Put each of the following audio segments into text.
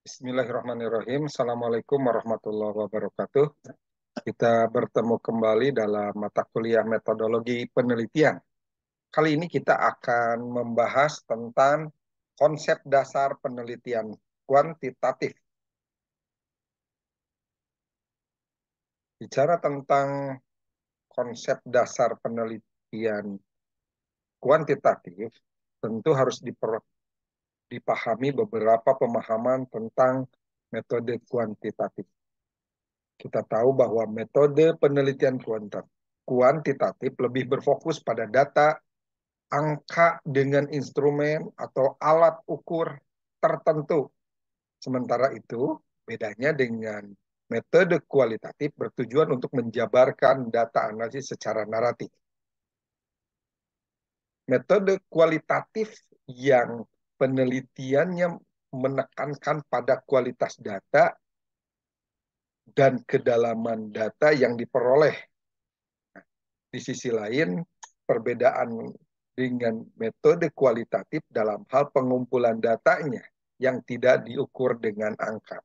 Bismillahirrahmanirrahim. Assalamualaikum warahmatullahi wabarakatuh. Kita bertemu kembali dalam mata kuliah metodologi penelitian. Kali ini kita akan membahas tentang konsep dasar penelitian kuantitatif. Bicara tentang konsep dasar penelitian kuantitatif, tentu harus dipahami beberapa pemahaman tentang metode kuantitatif. Kita tahu bahwa metode penelitian kuantitatif lebih berfokus pada data, angka dengan instrumen atau alat ukur tertentu. Sementara itu, bedanya dengan metode kualitatif bertujuan untuk menjabarkan data analisis secara naratif. Metode kualitatif yang penelitiannya menekankan pada kualitas data dan kedalaman data yang diperoleh. Di sisi lain, perbedaan dengan metode kualitatif dalam hal pengumpulan datanya yang tidak diukur dengan angka.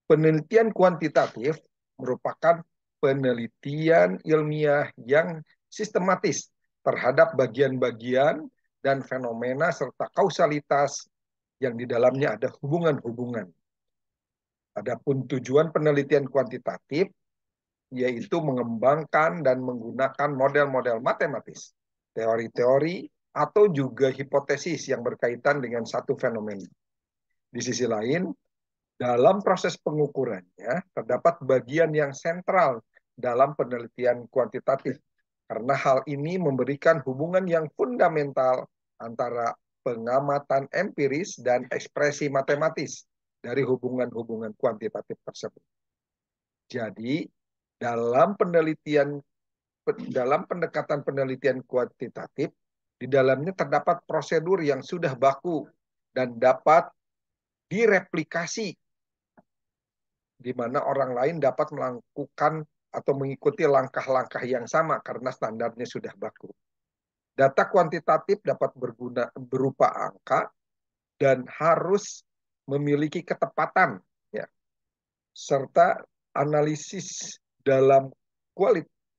Penelitian kuantitatif merupakan penelitian ilmiah yang sistematis terhadap bagian-bagian dan fenomena serta kausalitas yang di dalamnya ada hubungan-hubungan. Adapun tujuan penelitian kuantitatif yaitu mengembangkan dan menggunakan model-model matematis, teori-teori, atau juga hipotesis yang berkaitan dengan satu fenomena. Di sisi lain, dalam proses pengukurannya, terdapat bagian yang sentral dalam penelitian kuantitatif, karena hal ini memberikan hubungan yang fundamental antara pengamatan empiris dan ekspresi matematis dari hubungan-hubungan kuantitatif tersebut. Jadi, dalam pendekatan penelitian kuantitatif, di dalamnya terdapat prosedur yang sudah baku dan dapat direplikasi, di mana orang lain dapat melakukan atau mengikuti langkah-langkah yang sama karena standarnya sudah baku. Data kuantitatif dapat berupa angka dan harus memiliki ketepatan, ya, serta analisis dalam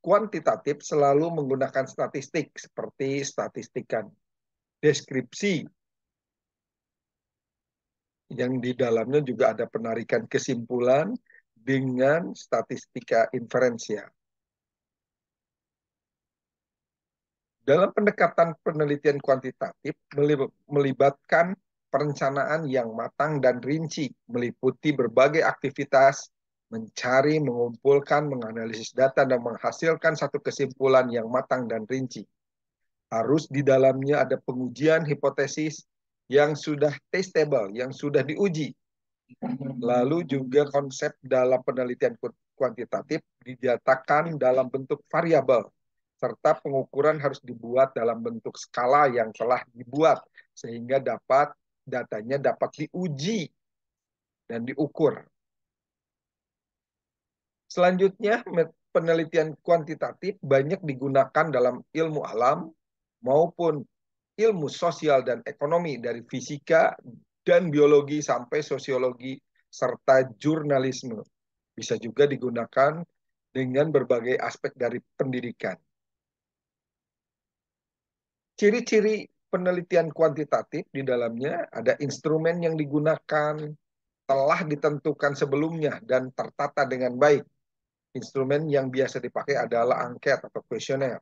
kuantitatif selalu menggunakan statistik seperti statistikan deskripsi yang di dalamnya juga ada penarikan kesimpulan dengan statistika inferensial. Dalam pendekatan penelitian kuantitatif melibatkan perencanaan yang matang dan rinci, meliputi berbagai aktivitas, mencari, mengumpulkan, menganalisis data, dan menghasilkan satu kesimpulan yang matang dan rinci. Harus di dalamnya ada pengujian hipotesis yang sudah testable, yang sudah diuji. Lalu juga konsep dalam penelitian kuantitatif dinyatakan dalam bentuk variabel, serta pengukuran harus dibuat dalam bentuk skala yang telah dibuat, sehingga datanya dapat diuji dan diukur. Selanjutnya, penelitian kuantitatif banyak digunakan dalam ilmu alam maupun ilmu sosial dan ekonomi, dari fisika dan biologi sampai sosiologi serta jurnalisme. Bisa juga digunakan dengan berbagai aspek dari pendidikan. Ciri-ciri penelitian kuantitatif di dalamnya ada instrumen yang digunakan telah ditentukan sebelumnya dan tertata dengan baik. Instrumen yang biasa dipakai adalah angket atau kuesioner.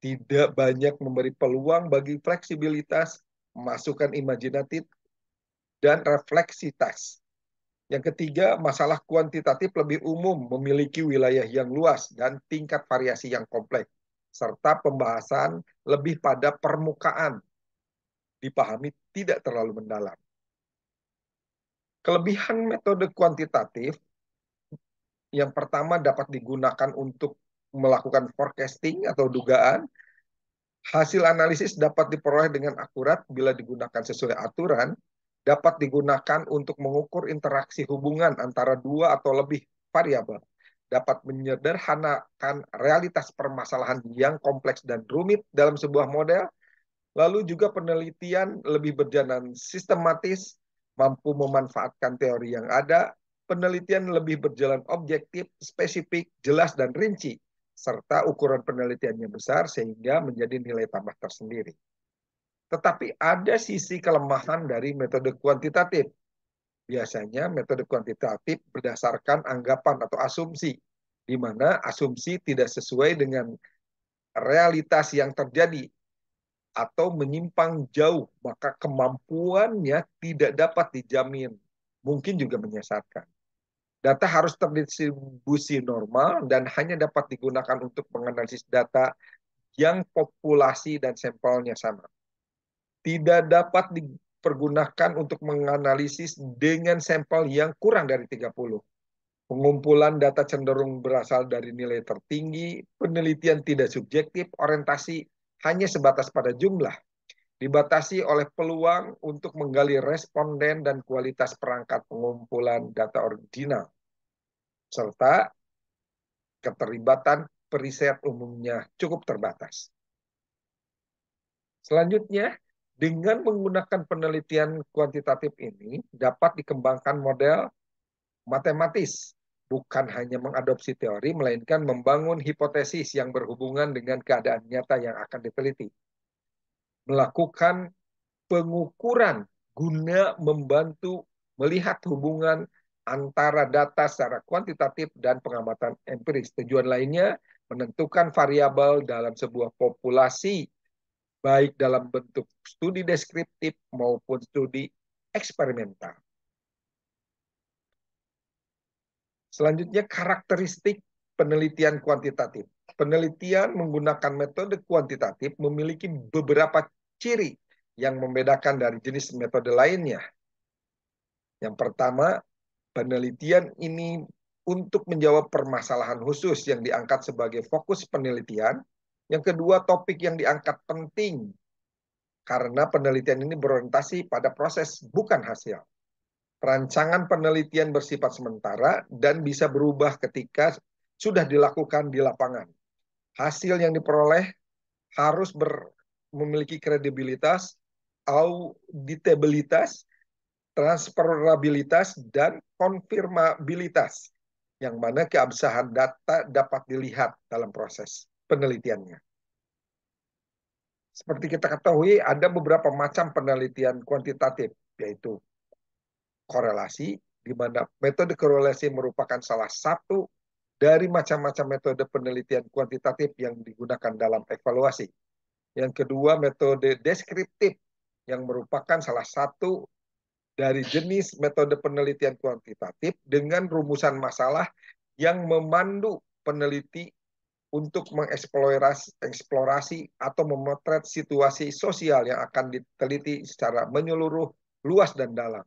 Tidak banyak memberi peluang bagi fleksibilitas, masukan imajinatif, dan refleksitas. Yang ketiga, masalah kuantitatif lebih umum, memiliki wilayah yang luas dan tingkat variasi yang kompleks, serta pembahasan lebih pada permukaan, dipahami tidak terlalu mendalam. Kelebihan metode kuantitatif, yang pertama dapat digunakan untuk melakukan forecasting atau dugaan. Hasil analisis dapat diperoleh dengan akurat bila digunakan sesuai aturan, dapat digunakan untuk mengukur interaksi hubungan antara dua atau lebih variabel, dapat menyederhanakan realitas permasalahan yang kompleks dan rumit dalam sebuah model, lalu juga penelitian lebih berjalan sistematis, mampu memanfaatkan teori yang ada, penelitian lebih berjalan objektif, spesifik, jelas, dan rinci, serta ukuran penelitiannya besar sehingga menjadi nilai tambah tersendiri. Tetapi ada sisi kelemahan dari metode kuantitatif. Biasanya metode kuantitatif berdasarkan anggapan atau asumsi, di mana asumsi tidak sesuai dengan realitas yang terjadi atau menyimpang jauh, maka kemampuannya tidak dapat dijamin. Mungkin juga menyesatkan. Data harus terdistribusi normal dan hanya dapat digunakan untuk menganalisis data yang populasi dan sampelnya sama. Tidak dapat dipergunakan untuk menganalisis dengan sampel yang kurang dari 30. Pengumpulan data cenderung berasal dari nilai tertinggi, penelitian tidak subjektif, orientasi hanya sebatas pada jumlah, dibatasi oleh peluang untuk menggali responden dan kualitas perangkat pengumpulan data original, serta keterlibatan periset umumnya cukup terbatas. Selanjutnya, dengan menggunakan penelitian kuantitatif ini dapat dikembangkan model matematis, bukan hanya mengadopsi teori, melainkan membangun hipotesis yang berhubungan dengan keadaan nyata yang akan diteliti. Melakukan pengukuran guna membantu melihat hubungan antara data secara kuantitatif dan pengamatan empiris. Tujuan lainnya menentukan variabel dalam sebuah populasi, baik dalam bentuk studi deskriptif maupun studi eksperimental. Selanjutnya, karakteristik penelitian kuantitatif. Penelitian menggunakan metode kuantitatif memiliki beberapa ciri yang membedakan dari jenis metode lainnya. Yang pertama, penelitian ini untuk menjawab permasalahan khusus yang diangkat sebagai fokus penelitian. Yang kedua, topik yang diangkat penting karena penelitian ini berorientasi pada proses, bukan hasil. Rancangan penelitian bersifat sementara dan bisa berubah ketika sudah dilakukan di lapangan. Hasil yang diperoleh harus memiliki kredibilitas, auditabilitas, transferabilitas, dan konfirmabilitas, yang mana keabsahan data dapat dilihat dalam proses penelitiannya. Seperti kita ketahui, ada beberapa macam penelitian kuantitatif, yaitu korelasi, di mana metode korelasi merupakan salah satu dari macam-macam metode penelitian kuantitatif yang digunakan dalam evaluasi. Yang kedua, metode deskriptif, yang merupakan salah satu dari jenis metode penelitian kuantitatif dengan rumusan masalah yang memandu peneliti untuk mengeksplorasi atau memotret situasi sosial yang akan diteliti secara menyeluruh, luas, dan dalam.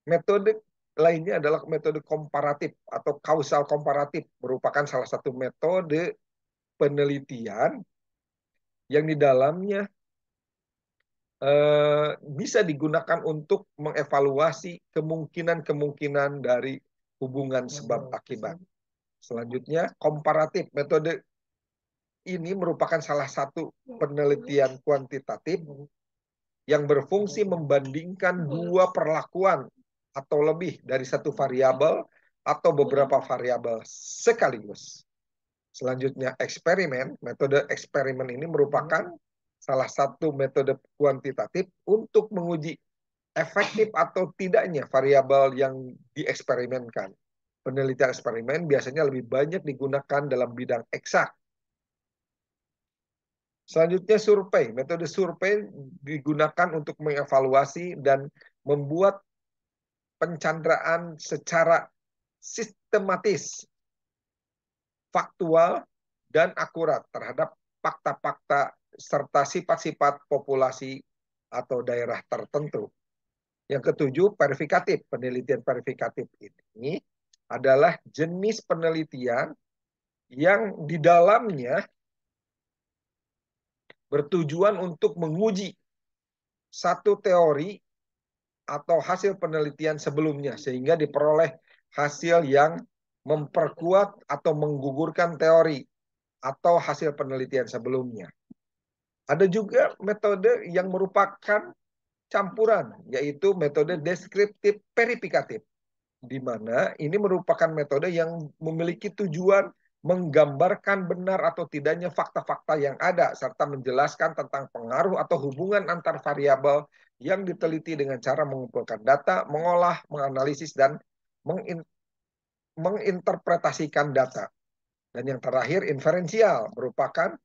Metode lainnya adalah metode komparatif atau kausal komparatif, merupakan salah satu metode penelitian yang di dalamnya bisa digunakan untuk mengevaluasi kemungkinan-kemungkinan dari hubungan sebab akibat. Selanjutnya, komparatif. Metode ini merupakan salah satu penelitian kuantitatif yang berfungsi membandingkan dua perlakuan atau lebih dari satu variabel atau beberapa variabel sekaligus. Selanjutnya, eksperimen. Metode eksperimen ini merupakan salah satu metode kuantitatif untuk menguji efektif atau tidaknya variabel yang dieksperimenkan. Penelitian eksperimen biasanya lebih banyak digunakan dalam bidang eksak. Selanjutnya, survei. Metode survei digunakan untuk mengevaluasi dan membuat pencanderaan secara sistematis, faktual, dan akurat terhadap fakta-fakta serta sifat-sifat populasi atau daerah tertentu. Yang ketujuh, verifikatif. Penelitian verifikatif ini adalah jenis penelitian yang di dalamnya bertujuan untuk menguji satu teori atau hasil penelitian sebelumnya, sehingga diperoleh hasil yang memperkuat atau menggugurkan teori atau hasil penelitian sebelumnya. Ada juga metode yang merupakan campuran, yaitu metode deskriptif verifikatif, di mana ini merupakan metode yang memiliki tujuan menggambarkan benar atau tidaknya fakta-fakta yang ada, serta menjelaskan tentang pengaruh atau hubungan antar variabel yang diteliti dengan cara mengumpulkan data, mengolah, menganalisis, dan menginterpretasikan data. Dan yang terakhir, inferensial, merupakan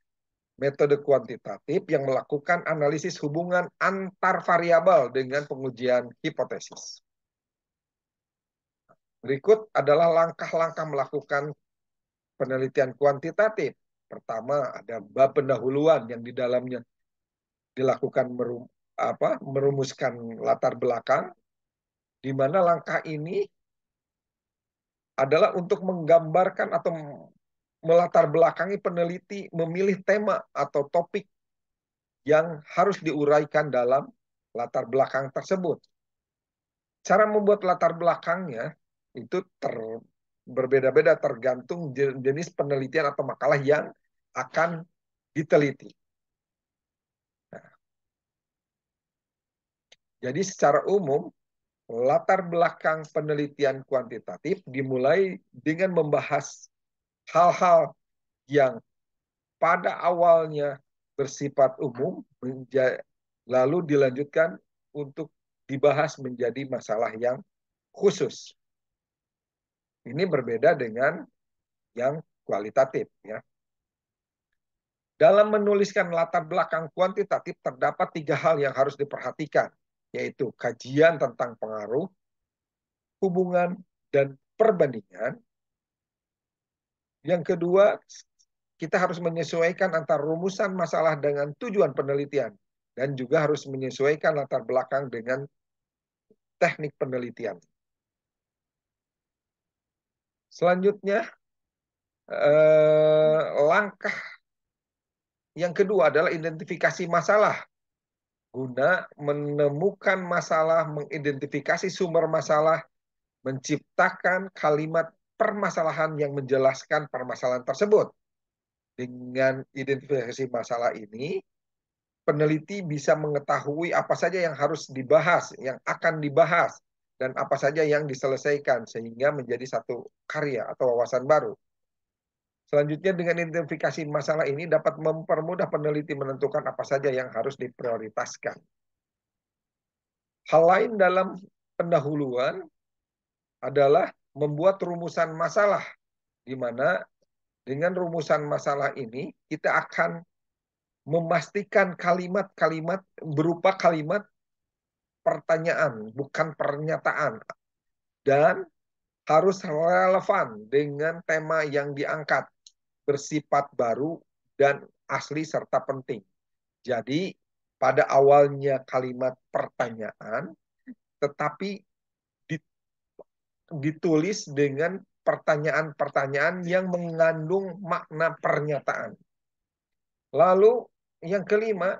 metode kuantitatif yang melakukan analisis hubungan antar variabel dengan pengujian hipotesis. Berikut adalah langkah-langkah melakukan penelitian kuantitatif. Pertama, ada bab pendahuluan yang di dalamnya dilakukan merumuskan latar belakang, di mana langkah ini adalah untuk menggambarkan atau melatar belakangi peneliti memilih tema atau topik yang harus diuraikan dalam latar belakang tersebut. Cara membuat latar belakangnya itu berbeda-beda tergantung jenis penelitian atau makalah yang akan diteliti. Nah, jadi secara umum, latar belakang penelitian kuantitatif dimulai dengan membahas hal-hal yang pada awalnya bersifat umum, lalu dilanjutkan untuk dibahas menjadi masalah yang khusus. Ini berbeda dengan yang kualitatif, ya. Dalam menuliskan latar belakang kuantitatif terdapat 3 hal yang harus diperhatikan, yaitu kajian tentang pengaruh, hubungan, dan perbandingan. Yang kedua, kita harus menyesuaikan antara rumusan masalah dengan tujuan penelitian, dan juga harus menyesuaikan latar belakang dengan teknik penelitian. Selanjutnya, langkah yang kedua adalah identifikasi masalah. Guna menemukan masalah, mengidentifikasi sumber masalah, menciptakan kalimat permasalahan yang menjelaskan permasalahan tersebut. Dengan identifikasi masalah ini, peneliti bisa mengetahui apa saja yang harus dibahas, yang akan dibahas, dan apa saja yang diselesaikan, sehingga menjadi satu karya atau wawasan baru. Selanjutnya, dengan identifikasi masalah ini dapat mempermudah peneliti menentukan apa saja yang harus diprioritaskan. Hal lain dalam pendahuluan adalah membuat rumusan masalah, di mana dengan rumusan masalah ini kita akan memastikan kalimat-kalimat berupa kalimat pertanyaan, bukan pernyataan, dan harus relevan dengan tema yang diangkat, bersifat baru dan asli serta penting. Jadi pada awalnya kalimat pertanyaan, tetapi ditulis dengan pertanyaan-pertanyaan yang mengandung makna pernyataan. Lalu yang kelima,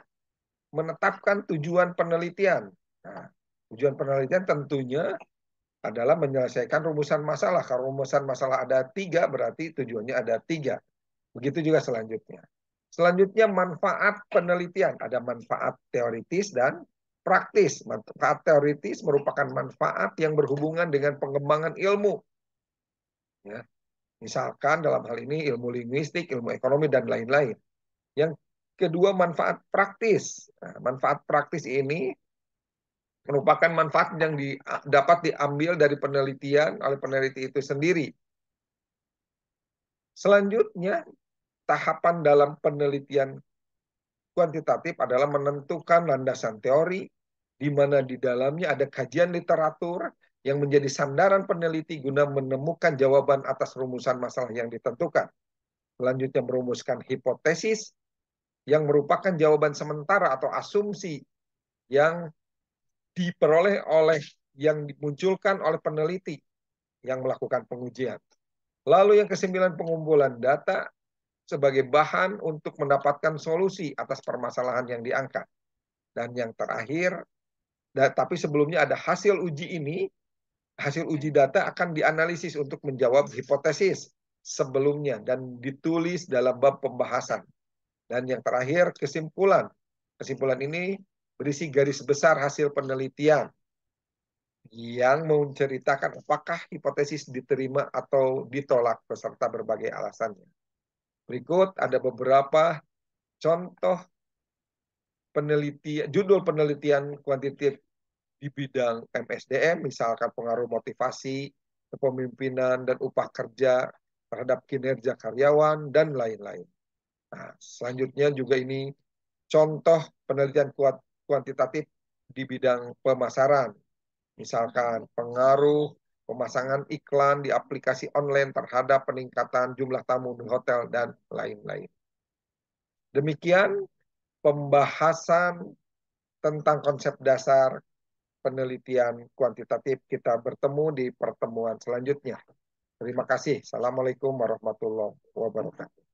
menetapkan tujuan penelitian. Nah, tujuan penelitian tentunya adalah menyelesaikan rumusan masalah. Kalau rumusan masalah ada 3, berarti tujuannya ada 3. Begitu juga selanjutnya. Selanjutnya, manfaat penelitian. Ada manfaat teoritis dan praktis. Manfaat teoritis merupakan manfaat yang berhubungan dengan pengembangan ilmu. Ya. Misalkan dalam hal ini ilmu linguistik, ilmu ekonomi, dan lain-lain. Yang kedua, manfaat praktis. Nah, manfaat praktis ini merupakan manfaat yang dapat diambil dari penelitian oleh peneliti itu sendiri. Selanjutnya, tahapan dalam penelitian kuantitatif adalah menentukan landasan teori, di mana di dalamnya ada kajian literatur yang menjadi sandaran peneliti guna menemukan jawaban atas rumusan masalah yang ditentukan. Selanjutnya, merumuskan hipotesis yang merupakan jawaban sementara atau asumsi yang diperoleh oleh yang dimunculkan oleh peneliti yang melakukan pengujian. Lalu yang ke-9, pengumpulan data sebagai bahan untuk mendapatkan solusi atas permasalahan yang diangkat. Dan yang terakhir, tapi sebelumnya ada hasil uji ini, hasil uji data akan dianalisis untuk menjawab hipotesis sebelumnya dan ditulis dalam bab pembahasan. Dan yang terakhir, kesimpulan. Kesimpulan ini berisi garis besar hasil penelitian yang menceritakan apakah hipotesis diterima atau ditolak beserta berbagai alasannya. Berikut ada beberapa contoh judul penelitian kuantitatif di bidang MSDM, misalkan pengaruh motivasi, kepemimpinan, dan upah kerja terhadap kinerja karyawan, dan lain-lain. Nah, selanjutnya juga ini contoh penelitian kuantitatif di bidang pemasaran, misalkan pengaruh pemasangan iklan di aplikasi online terhadap peningkatan jumlah tamu di hotel, dan lain-lain. Demikian pembahasan tentang konsep dasar penelitian kuantitatif. Kita bertemu di pertemuan selanjutnya. Terima kasih. Assalamualaikum warahmatullahi wabarakatuh.